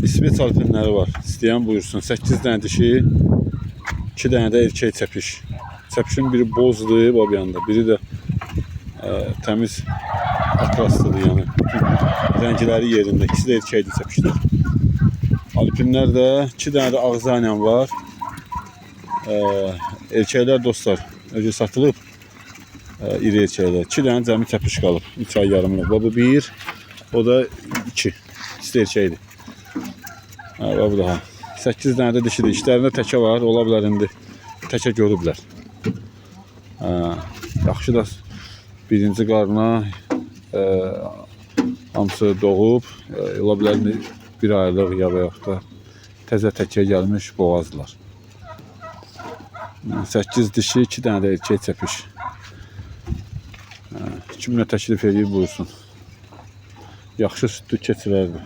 İsveç alpinləri var. İstəyən buyursun. 8 dənə dişi, 2 dənə də erkək çəpiş. Çəpişin biri bozdur, bu yanda. Biri də təmiz atraslıdır, yəni. Rəngləri yerində. İkisi də erkəkdir çəpişlər. Alpinlər də 2 dənə də ağzanyan var. Erkəklər dostlar, öncə satılıb. İri erkəklər. 2 dənə cəmi çəpiş qalıb. 3 ay yarımlıq. Bu 1, o da 2. İkisi də erkəkdir. Bu daha. 8 dənə də dişidir. İşlərində təkə var. Ola bilər indi. Təkə görüblər. Yaxşı da birinci qarına hamısı doğub. Ola bilər 1 aylıq ya və yaxud da təzə təkə gəlmiş boğazlar. 8 dişi, 2 dənə də erkək çəpiş. Kiminə təklif edib buyursun. Yaxşı südlü keçilərdir.